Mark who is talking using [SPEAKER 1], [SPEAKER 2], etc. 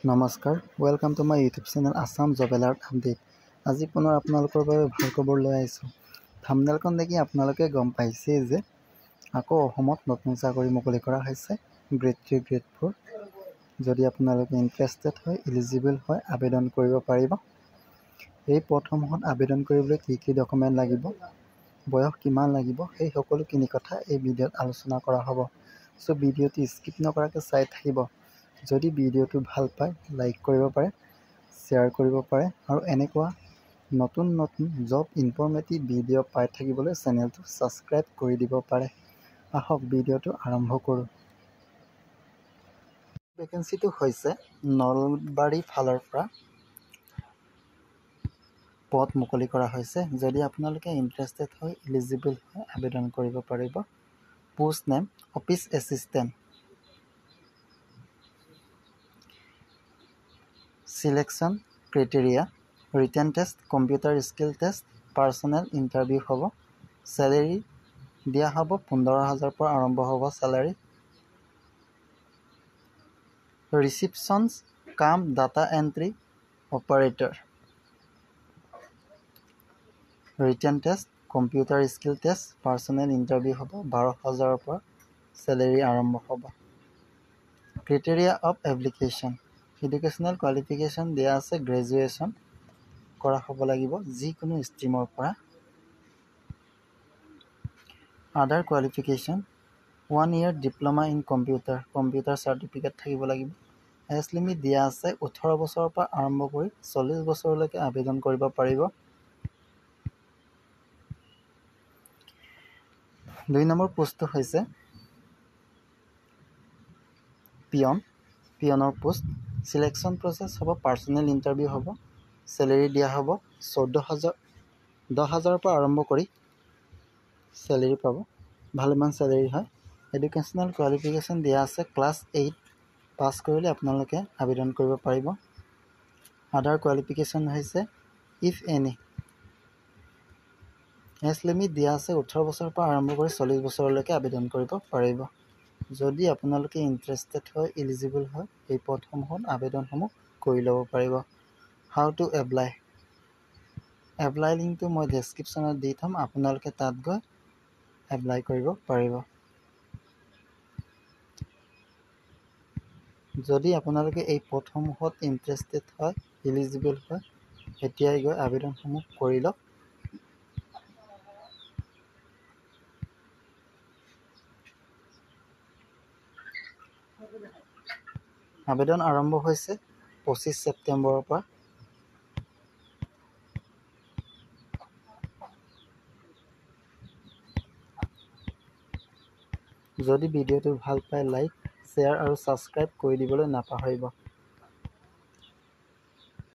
[SPEAKER 1] নমস্কাৰ, welcome to my YouTube channel Assam job alert update. আজি পুনৰ আপোনালোকৰ বাবে ভাল খবৰ লৈ আহিছোঁ। থাম্বনেইলখন দেখি আপোনালোকে গম পাইছেই যে আকৌ অসমত নতুন চাকৰি মুকলি কৰা হৈছে, গ্ৰেড 3, গ্ৰেড 4। যদি আপোনালোকে ইণ্টাৰেষ্টেড হয়, এলিজিবল হয়, আবেদন কৰিব পাৰিব। এই পদসমূহত আবেদন কৰিবলৈ কি কি ডকুমেণ্ট লাগিব, বয়স কিমান লাগিব, সেই সকলোখিনি কথা এই ভিডিঅ'ত আলোচনা কৰা হ'ব। চ' ভিডিঅ'টো স্কিপ নকৰাকৈ চাই থাকিব। যদি ভিডিঅ'টো ভাল পায়, লাইক কৰিব পাৰে, শ্বেয়াৰ কৰিব পাৰে আৰু এনেকুৱা নতুন জব ইনফৰ্মেটিভ ভিডিঅ' পাই থাকিবলৈ চেনেলটো ছাবস্ক্ৰাইব কৰি দিব পাৰে। আহক ভিডিঅ'টো আৰম্ভ কৰোঁ। ভেকেঞ্চিটো হৈছে নলবাৰী ফালৰ পৰা পদ মুকলি কৰা হৈছে। যদি আপোনালোকে ইণ্টাৰেষ্টেড হয়, এলিজিবল হয়, আবেদন কৰিব পাৰিব। Post name office assistant. Selection criteria written test, computer skill test, personal interview হ'ব। চেলেৰি দিয়া হ'ব 15,000 পৰা আৰম্ভ হ'ব চেলাৰী। ৰিচিপশ্যনছ কাম data entry operator. Written test, computer skill test, personal interview হ'ব। 12,000 পৰা চেলেৰি আৰম্ভ হ'ব। Criteria of application educational qualification দিয়া আছে, গ্ৰেজুৱেশ্যন কৰা হ'ব লাগিব যিকোনো ষ্ট্ৰীমৰ পৰা। আদাৰ qualification 1 year diploma in computer certificate থাকিব লাগিব। এজ লিমিট দিয়া আছে 18 বছৰৰ পৰা আৰম্ভ কৰি 40 বছৰলৈকে আবেদন কৰিব পাৰিব। 2 নম্বৰ পোষ্টটো হৈছে পিয়নৰ পোষ্ট। চিলেকশ্যন প্ৰচেছ হ'ব, পাৰ্চনেল ইণ্টাৰভিউ হ'ব। চেলেৰি দিয়া হ'ব 10,000 পৰা আৰম্ভ কৰি চেলেৰি পাব, ভালেমান চেলেৰি হয়। এডুকেশ্যনেল কোৱালিফিকেশ্যন দিয়া আছে ক্লাছ 8 পাছ কৰিলে আপোনালোকে আবেদন কৰিব পাৰিব। আদাৰ কোৱালিফিকেশ্যন হৈছে ইফ এনি। এজ লিমিট দিয়া আছে 18 বছৰৰ পৰা আৰম্ভ কৰি 40 বছৰলৈকে আবেদন কৰিব পাৰিব। যদি আপোনালোকে ইণ্টাৰেষ্টেড হয়, এলিজিবল হয়, এই পদসমূহত আবেদনসমূহ কৰি ল'ব পাৰিব। How to apply. এপ্লাই লিংকটো মই ডেছক্ৰিপশ্যনত দি থ'ম, আপোনালোকে তাত গৈ এপ্লাই কৰিব পাৰিব। যদি আপোনালোকে এই পদসমূহত ইণ্টাৰেষ্টেড হয়, এলিজিবল হয়, এতিয়াই গৈ আবেদনসমূহ কৰি লওক। আবেদন আৰম্ভ হৈছে 25 ছেপ্টেম্বৰৰ পৰা। যদি ভিডিঅ'টো ভাল পায়, লাইক, শ্বেয়াৰ আৰু ছাবস্ক্ৰাইব কৰি দিবলৈ নাপাহৰিব।